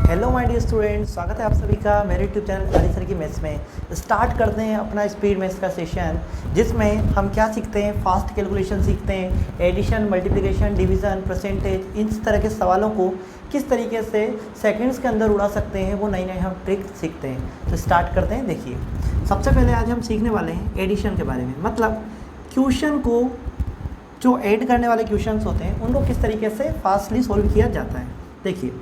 Hello my dear students, स्वागत है आप सभी का मेरे यूट्यूब चैनल खाली सर की मेथ्स में। स्टार्ट करते हैं अपना स्पीड मेथ्स का सेशन, जिसमें हम क्या सीखते हैं, फास्ट कैलकुलेशन सीखते हैं, एडिशन, मल्टीप्लिकेशन, डिवीज़न, परसेंटेज, इस तरह के सवालों को किस तरीके से सेकंड्स के अंदर उड़ा सकते हैं, वो नई नई हम ट्रिक सीखते हैं। तो स्टार्ट करते हैं। देखिए, सबसे पहले आज हम सीखने वाले हैं एडिशन के बारे में, मतलब क्वेश्चन को जो ऐड करने वाले क्वेश्चंस होते हैं उनको किस तरीके से फास्टली सॉल्व किया जाता है। देखिए,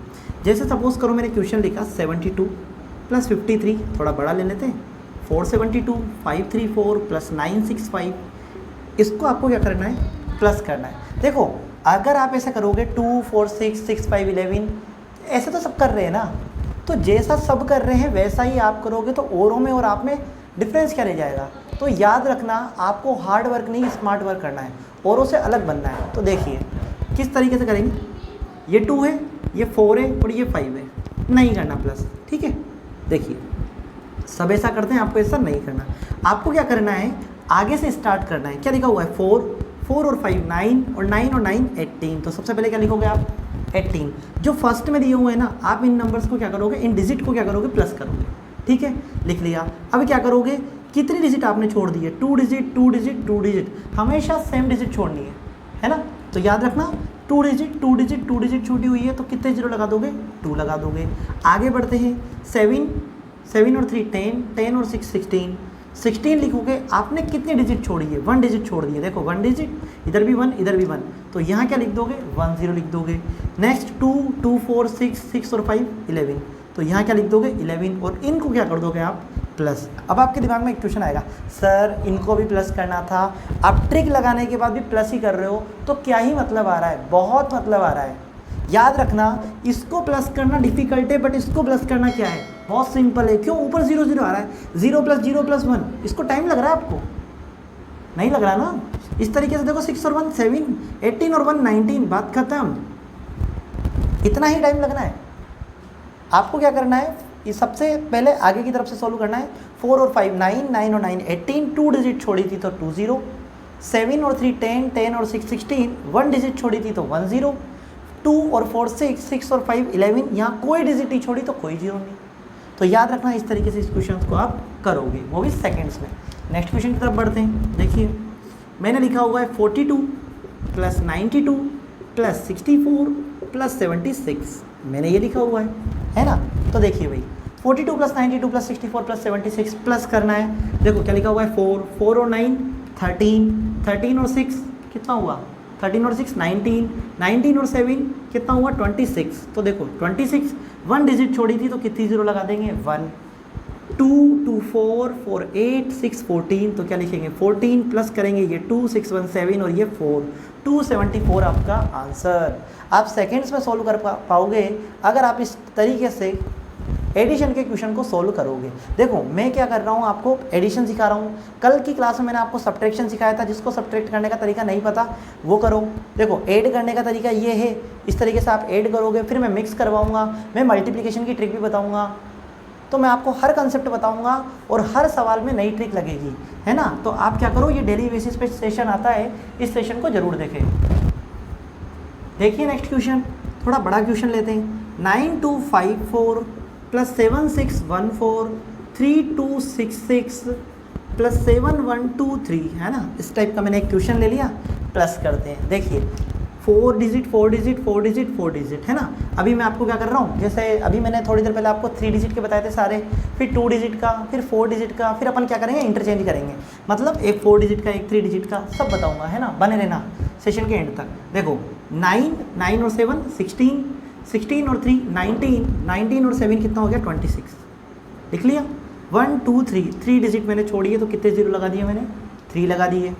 जैसे सपोज़ करो मैंने क्वेश्चन लिखा 72 + 53, थोड़ा बड़ा ले लेते हैं, 472, 534 + 965, इसको आपको क्या करना है, प्लस करना है। देखो, अगर आप ऐसा करोगे 2 4 6 6 5 11, ऐसे तो सब कर रहे हैं ना, तो जैसा सब कर रहे हैं वैसा ही आप करोगे तो औरों में और आप में डिफरेंस क्या रह जाएगा। तो याद रखना, आपको हार्ड वर्क नहीं स्मार्ट वर्क करना है, औरों से अलग बनना है। तो देखिए किस तरीके से करेंगे, ये 2 है, ये 4 है और ये 5 है, नहीं करना प्लस, ठीक है। देखिए, सब ऐसा करते हैं, आपको ऐसा नहीं करना। आपको क्या करना है, आगे से स्टार्ट करना है। क्या लिखा हुआ है, 4 और 5 9 और 9 और 9 18। तो सबसे पहले क्या लिखोगे आप, 18। जो फर्स्ट में दिए हुए हैं ना, आप इन नंबर्स को क्या करोगे, इन डिजिट को क्या करोगे, प्लस करोगे, ठीक है, लिख लिया। अब क्या करोगे, कितनी डिजिट आपने छोड़ दी है, 2 डिजिट 2 डिजिट 2 डिजिट, हमेशा सेम डिजिट छोड़नी है ना। तो याद रखना, 2 डिजिट 2 डिजिट 2 डिजिट छूटी हुई है, तो कितने जीरो लगा दोगे, 2 लगा दोगे। आगे बढ़ते हैं, 7 और 3 10, 10 और 6 16, 16 लिखोगे। आपने कितनी डिजिट छोड़ी है, 1 डिजिट छोड़ दी है। देखो 1 डिजिट, इधर भी 1 इधर भी 1, तो यहाँ क्या लिख दोगे, 1 0 लिख दोगे। नेक्स्ट 2 2 4 6 6 और 5 11, तो यहाँ क्या लिख दोगे, 11, और इनको क्या कर दोगे आप, प्लस। अब आपके दिमाग में एक क्वेश्चन आएगा, सर इनको भी प्लस करना था, आप ट्रिक लगाने के बाद भी प्लस ही कर रहे हो, तो क्या ही मतलब आ रहा है, बहुत मतलब आ रहा है। याद रखना, इसको प्लस करना डिफिकल्ट है, बट इसको प्लस करना क्या है, बहुत सिंपल है। क्यों, ऊपर 0 0 आ रहा है, 0 + 0 + 1, इसको टाइम लग रहा है, आपको नहीं लग रहा ना। इस तरीके से देखो, 6 और 1 7, 18 और 1 19, बात खत्म। इतना ही टाइम लगना है। आपको क्या करना है, ये सबसे पहले आगे की तरफ से सॉल्व करना है। 4 और 5 9, 9 और 9 18, 2 डिजिट छोड़ी थी तो 2 0, 7 और 3 10, 10 और 6 16, 1 डिजिट छोड़ी थी तो 1 0, 2 और 4 6, 6 और 5 11, यहाँ कोई डिजिट नहीं छोड़ी तो कोई जीरो नहीं। तो याद रखना, इस तरीके से इस क्वेश्चन को आप करोगे, वो भी सेकेंड्स में। नेक्स्ट क्वेश्चन की तरफ बढ़ते हैं। देखिए, मैंने लिखा हुआ है 42 + 92 + 64 + 76, मैंने ये लिखा हुआ है ना। तो देखिए भाई, 42 + 92 + 64 + 76 प्लस करना है। देखो क्या लिखा हुआ है, 4 और 9 13, 13 और 6 कितना हुआ, 13 और 6 19, 19 और 7 कितना हुआ, 26। तो देखो 26, 1 डिजिट छोड़ी थी तो कितनी जीरो लगा देंगे, 1, 2 2 4 4 8 6 14, तो क्या लिखेंगे, 14 प्लस करेंगे ये 2 6 1 7 और ये 4, 274 आपका आंसर। आप सेकंड्स में सॉल्व कर पाओगे अगर आप इस तरीके से एडिशन के क्वेश्चन को सोल्व करोगे। देखो, मैं क्या कर रहा हूँ, आपको एडिशन सिखा रहा हूँ। कल की क्लास में मैंने आपको सब्ट्रैक्शन सिखाया था, जिसको सब्ट्रैक्ट करने का तरीका नहीं पता वो करो। देखो, ऐड करने का तरीका ये है, इस तरीके से आप ऐड करोगे, फिर मैं मिक्स करवाऊँगा, मैं मल्टीप्लिकेशन की ट्रिक भी बताऊँगा। तो मैं आपको हर कंसेप्ट बताऊँगा और हर सवाल में नई ट्रिक लगेगी, है ना। तो आप क्या करो, ये डेली बेसिस पे सेशन आता है, इस सेशन को ज़रूर देखें। देखिए नेक्स्ट क्वेश्चन, थोड़ा बड़ा क्वेश्चन लेते हैं। 9254 + 7614 3266 + 7123, है ना। इस टाइप का मैंने एक क्वेश्चन ले लिया, प्लस करते हैं। देखिए, 4 डिजिट 4 डिजिट 4 डिजिट 4 डिजिट, है ना। अभी मैं आपको क्या कर रहा हूँ, जैसे अभी मैंने थोड़ी देर पहले आपको 3 डिजिट के बताए थे सारे, फिर 2 डिजिट का, फिर 4 डिजिट का, फिर अपन क्या करेंगे, इंटरचेंज करेंगे। मतलब एक 4 डिजिट का, एक 3 डिजिट का, सब बताऊँगा, है ना। बने रहना सेशन के एंड तक। देखो 9 9 और 7 16, 16 और 3 19, 19 और 7 कितना हो गया, 26, लिख लिया। 1 2 3, 3 डिजिट मैंने छोड़ी है तो कितने जीरो लगा दिए मैंने, 3 लगा दिए।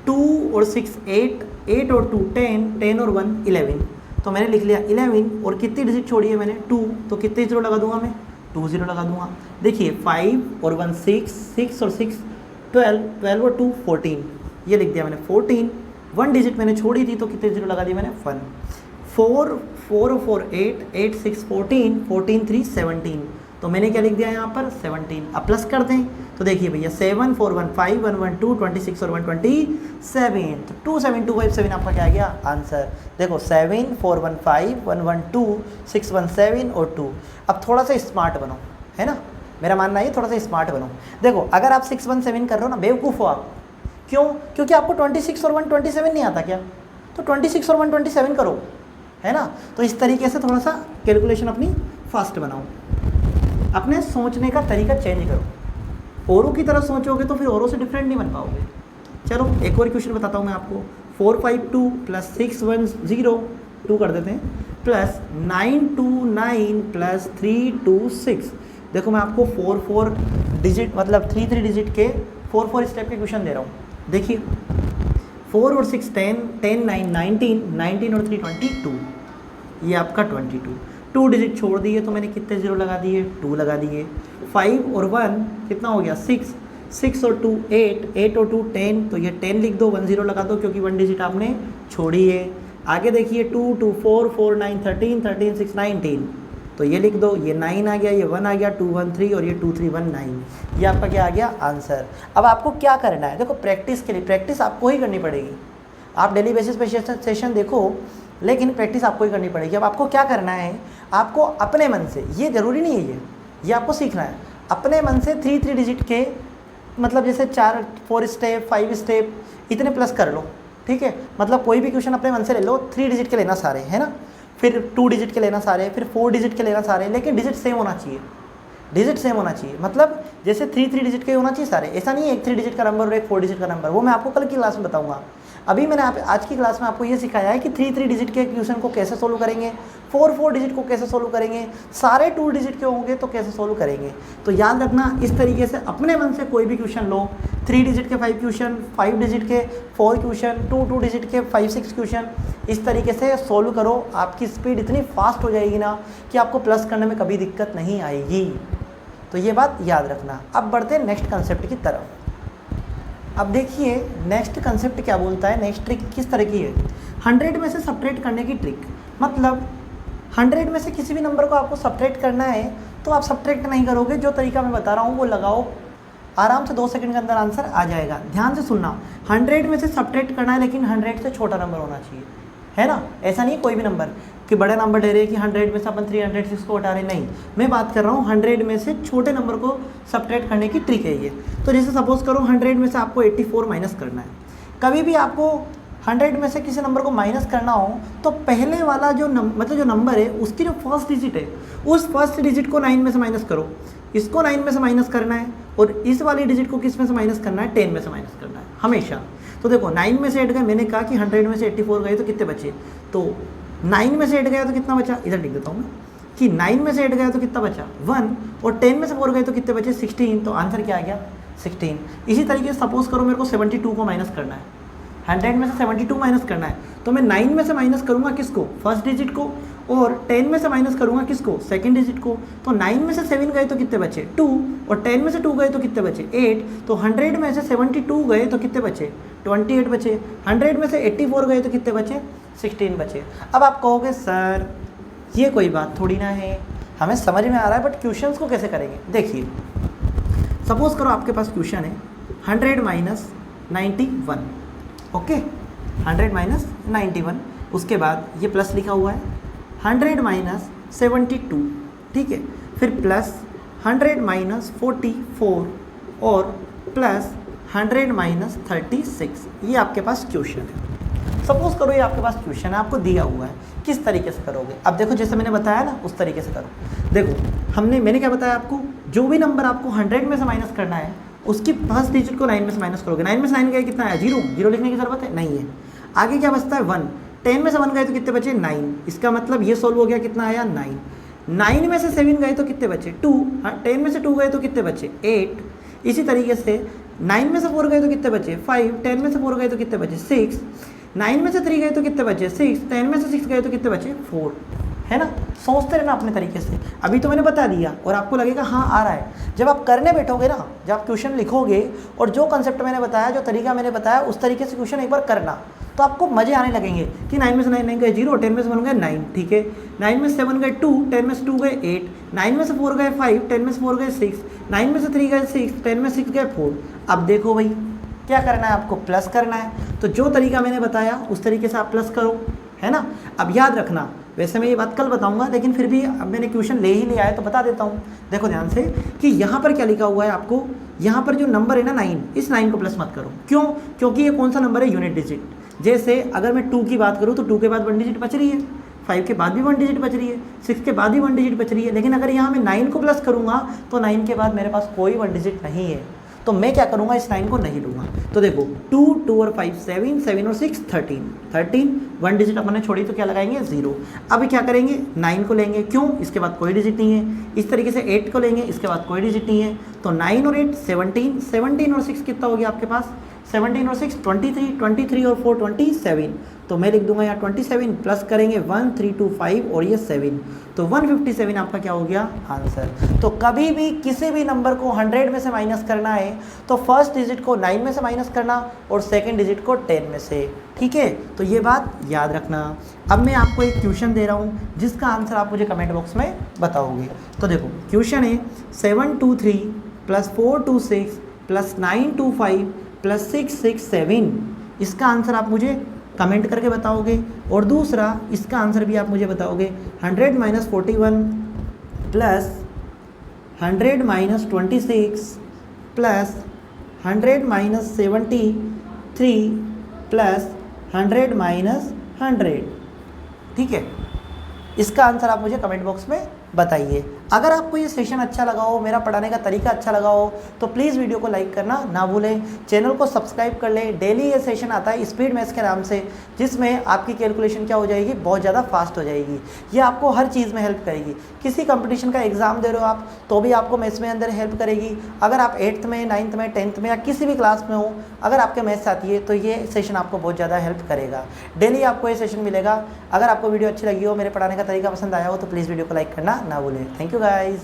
2 और 6 8, 8 और 2 10, 10 और 1 11, तो मैंने लिख लिया 11, और कितनी डिजिट छोड़ी है मैंने, 2, तो कितने जीरो लगा दूंगा मैं, 2 जीरो लगा दूंगा। देखिए 5 और 1 6, 6 और 6 12, 12 और 2 14, ये लिख दिया मैंने 14। 1 डिजिट मैंने छोड़ी थी तो कितने जीरो लगा दिए मैंने, 1। 4 4 और 4 8, 8 6 14, 14 3 17, तो मैंने क्या लिख दिया यहाँ पर 17। अब प्लस कर दें तो देखिए भैया 7 4 1 5 1 1 2 26 और 127, तो 27257 आपका क्या आ गया आंसर। देखो 7 4 1 5 1 1 2 6 1 7 और 2। अब थोड़ा सा स्मार्ट बनो, है ना, मेरा मानना है थोड़ा सा स्मार्ट बनो। देखो अगर आप 6 1 7 कर रहे हो ना, बेवकूफ़ हो आप। क्यों? क्योंकि आपको 26 और 127 नहीं आता क्या, तो 26 और 127 करो, है ना। तो इस तरीके से थोड़ा सा कैलकुलेशन अपनी फास्ट बनाओ, अपने सोचने का तरीका चेंज करो। औरों की तरह सोचोगे तो फिर औरों से डिफरेंट नहीं बन पाओगे। चलो एक और क्वेश्चन बताता हूँ मैं आपको। 4 5 2 प्लस 6 1 0 2 कर देते हैं, प्लस 9 2 9 प्लस 3 2 6। देखो मैं आपको 4 4 डिजिट मतलब 3 3 डिजिट के 4 4 स्टेप के क्वेश्चन दे रहा हूँ। देखिए 4 और 6 10 10 9 19 19 और 3 22, ये आपका 22। 2 डिजिट छोड़ दिए तो मैंने कितने जीरो लगा दिए, 2 लगा दिए। 5 और 1 कितना हो गया 6, 6 और 2 8, 8 और 2 10, तो ये 10 लिख दो, 1 0 लगा दो क्योंकि 1 डिजिट आपने छोड़ी है। आगे देखिए 2 2 4 4 9 13 13 6 19, तो ये लिख दो, ये 9 आ गया, ये 1 आ गया, 2 1 3 और ये 2 3 1 9, ये आपका क्या आ गया आंसर। अब आपको क्या करना है, देखो प्रैक्टिस के लिए प्रैक्टिस आपको ही करनी पड़ेगी। आप डेली बेसिस पे सेशन देखो, लेकिन प्रैक्टिस आपको ही करनी पड़ेगी। अब आपको क्या करना है, आपको अपने मन से, ये ज़रूरी नहीं है, ये आपको सीखना है अपने मन से 3 3 डिजिट के, मतलब जैसे 4 स्टेप 5 स्टेप इतने प्लस कर लो, ठीक है। मतलब कोई भी क्वेश्चन अपने मन से ले लो, 3 डिजिट के लेना सारे, है ना, फिर 2 डिजिट के लेना सारे, फिर 4 डिजिट के लेना सारे, लेकिन डिजिट सेम होना चाहिए, डिजिट सेम होना चाहिए। मतलब जैसे 3 3 डिजिट के होना चाहिए सारे, ऐसा नहीं है एक 3 डिजिट का नंबर और एक 4 डिजिट का नंबर, वो मैं आपको कल की क्लास में बताऊंगा। अभी मैंने आज की क्लास में आपको ये सिखाया है कि 3 3 डिजिट के क्वेश्चन को कैसे सोल्व करेंगे, 4 4 डिजिट को कैसे सोल्व करेंगे, सारे 2 डिजिट के होंगे तो कैसे सोल्व करेंगे। तो याद रखना, इस तरीके से अपने मन से कोई भी क्वेश्चन लो, 3 डिजिट के 5 क्वेश्चन, 5 डिजिट के 4 क्वेश्चन, 2 डिजिट के 5 6 क्वेश्चन, इस तरीके से सोल्व करो। आपकी स्पीड इतनी फास्ट हो जाएगी ना कि आपको प्लस करने में कभी दिक्कत नहीं आएगी। तो ये बात याद रखना। अब बढ़ते हैं नेक्स्ट कंसेप्ट की तरफ। अब देखिए नेक्स्ट कंसेप्ट क्या बोलता है, नेक्स्ट ट्रिक किस तरह की है, 100 में से सब्ट्रैक्ट करने की ट्रिक। मतलब 100 में से किसी भी नंबर को आपको सब्ट्रैक्ट करना है तो आप सब्ट्रैक्ट नहीं करोगे, जो तरीका मैं बता रहा हूँ वो लगाओ, आराम से 2 सेकंड के अंदर आंसर आ जाएगा। ध्यान से सुनना, 100 में से सब्ट्रैक्ट करना है, लेकिन 100 से छोटा नंबर होना चाहिए, है ना। ऐसा नहीं कोई भी नंबर कि बड़ा नंबर ले रहे हैं कि 100 में से अपन 306 को हटा रहे, नहीं, मैं बात कर रहा हूँ 100 में से छोटे नंबर को सब्ट्रैक्ट करने की ट्रिक है ये। तो जैसे सपोज करो 100 में से आपको 84 माइनस करना है। कभी भी आपको 100 में से किसी नंबर को माइनस करना हो तो पहले वाला जो मतलब जो नंबर है उसकी जो फर्स्ट डिजिट है, उस फर्स्ट डिजिट को 9 में से माइनस करो, इसको 9 में से माइनस करना है, और इस वाली डिजिट को किस में से माइनस करना है, 10 में से माइनस करना है हमेशा। तो देखो 9 में से 8 गए, मैंने कहा कि 100 में से 84 गए तो कितने बचे, तो 9 में से 8 गया तो कितना बचा, इधर लिख देता हूँ मैं कि 9 में से 8 गया तो कितना बचा 1, और 10 में से 4 गए तो कितने बचे 16, तो आंसर क्या आ गया 16। इसी तरीके से सपोज करो मेरे को 72 को माइनस करना है, 100 में से 72 माइनस करना है, तो मैं 9 में से माइनस करूँगा किसको, फर्स्ट डिजिट को, और 10 में से माइनस करूँगा किसको, सेकंड डिजिट को। तो 9 में से 7 गए तो कितने बचे 2, और 10 में से 2 गए तो कितने बचे 8, तो 100 में से 72 गए तो कितने बचे 28 बचे, 100 में से 84 गए तो कितने बचे 16 बचे। अब आप कहोगे सर ये कोई बात थोड़ी ना है, हमें समझ में आ रहा है बट क्वेश्चंस को कैसे करेंगे। देखिए सपोज करो आपके पास क्वेश्चन है 100 माइनस 91, ओके 100 माइनस 91, उसके बाद ये प्लस लिखा हुआ है 100 माइनस 72, ठीक है, फिर प्लस 100 माइनस 44 और प्लस 100 माइनस 36, ये आपके पास क्वेश्चन है। सपोज करो ये आपके पास क्वेश्चन है, आपको दिया हुआ है, किस तरीके से करोगे। अब देखो जैसे मैंने बताया ना उस तरीके से करो। देखो मैंने क्या बताया आपको, जो भी नंबर आपको 100 में से माइनस करना है उसकी फर्स्ट डिजिट को 9 में से माइनस करोगे। 9 में से 9 गए कितना है 0, 0 लिखने की ज़रूरत है नहीं है। आगे क्या बचता है 1, 10 में से 1 गए तो कितने बचे 9, इसका मतलब ये सोल्व हो गया, कितना आया 9। 9 में से 7 गए तो कितने बचे 2, 10 में से 2 गए तो कितने बचे 8। इसी तरीके से 9 में से 4 गए तो कितने बचे 5, 10 में से 4 गए तो कितने बचे 6, 9 में से 3 गए तो कितने बचे 6, 10 में से 6 गए तो कितने बचे 4, है ना। सोचते रहना अपने तरीके से। अभी तो मैंने बता दिया और आपको लगेगा हाँ आ रहा है। जब आप करने बैठोगे ना, जब आप क्वेश्चन लिखोगे और जो कंसेप्ट मैंने बताया, जो तरीका मैंने बताया, उस तरीके से क्वेश्चन एक बार करना, तो आपको मज़े आने लगेंगे कि 9 में से 9 गए 0, 10 में से 1 गए 9, ठीक है। 9 में से 7 गए 2, 10 में से 2 गए 8, 9 में से 4 गए 5, 10 में से 4 गए 6, 9 में से 3 गए 6, 10 में 6 गए 4। अब देखो भाई क्या करना है, आपको प्लस करना है। तो जो तरीका मैंने बताया उस तरीके से आप प्लस करो, है ना। अब याद रखना, वैसे मैं ये बात कल बताऊंगा, लेकिन फिर भी अब मैंने क्वेश्चन ले ही लिया है तो बता देता हूँ। देखो ध्यान से कि यहाँ पर क्या लिखा हुआ है आपको, यहाँ पर जो नंबर है ना 9, इस 9 को प्लस मत करो। क्यों? क्योंकि ये कौन सा नंबर है, यूनिट डिजिट। जैसे अगर मैं 2 की बात करूँ तो 2 के बाद 1 डिजिट बच रही है, 5 के बाद भी 1 डिजिट बच रही है, 6 के बाद भी 1 डिजिट बच रही है। लेकिन अगर यहाँ मैं 9 को प्लस करूँगा तो 9 के बाद मेरे पास कोई 1 डिजिट नहीं है, तो मैं क्या करूँगा, इस 9 को नहीं लूँगा। तो देखो 2, 2 और 5 7, 7 और 6 13, 13 1 डिजिट अपने छोड़ी तो क्या लगाएंगे 0। अब क्या करेंगे, 9 को लेंगे, क्यों, इसके बाद कोई डिजिट नहीं है। इस तरीके से 8 को लेंगे, इसके बाद कोई डिजिट नहीं है। तो 9 और 8 17, 17 और 6 कितना हो गया आपके पास, 17 और 6 23, 23 और 4 27। तो मैं लिख दूंगा यहाँ 27 प्लस करेंगे 1 3 2 5 और ये 7, तो 157 आपका क्या हो गया आंसर। तो कभी भी किसी भी नंबर को 100 में से माइनस करना है तो फर्स्ट डिजिट को 9 में से माइनस करना और सेकंड डिजिट को 10 में से, ठीक है। तो ये बात याद रखना। अब मैं आपको एक क्वेश्चन दे रहा हूँ जिसका आंसर आप मुझे कमेंट बॉक्स में बताओगे। तो देखो क्वेश्चन है 723 + 426 + 925 + 667, इसका आंसर आप मुझे कमेंट करके बताओगे। और दूसरा इसका आंसर भी आप मुझे बताओगे 100 - 41 + 100 - 26 + 100 - 73 + 100 - 100, ठीक है। इसका आंसर आप मुझे कमेंट बॉक्स में बताइए। अगर आपको ये सेशन अच्छा लगा हो, मेरा पढ़ाने का तरीका अच्छा लगा हो, तो प्लीज़ वीडियो को लाइक करना ना भूलें, चैनल को सब्सक्राइब कर लें। डेली ये सेशन आता है स्पीड मैथ्स के नाम से, जिसमें आपकी कैलकुलेशन क्या हो जाएगी, बहुत ज़्यादा फास्ट हो जाएगी। ये आपको हर चीज़ में हेल्प करेगी। किसी कंपटीशन का एग्ज़ाम दे रहे हो आप तो भी आपको मैथ्स में अंदर हेल्प करेगी। अगर आप 8th में, 9th में, 10th में या किसी भी क्लास में हो, अगर आपके मैथ्स आती है तो ये सेशन आपको बहुत ज़्यादा हेल्प करेगा। डेली आपको ये सेशन मिलेगा। अगर आपको वीडियो अच्छी लगी हो, मेरे पढ़ाने का तरीका पसंद आया हो, तो प्लीज़ वीडियो को लाइक करना ना भूलें। Thank you guys.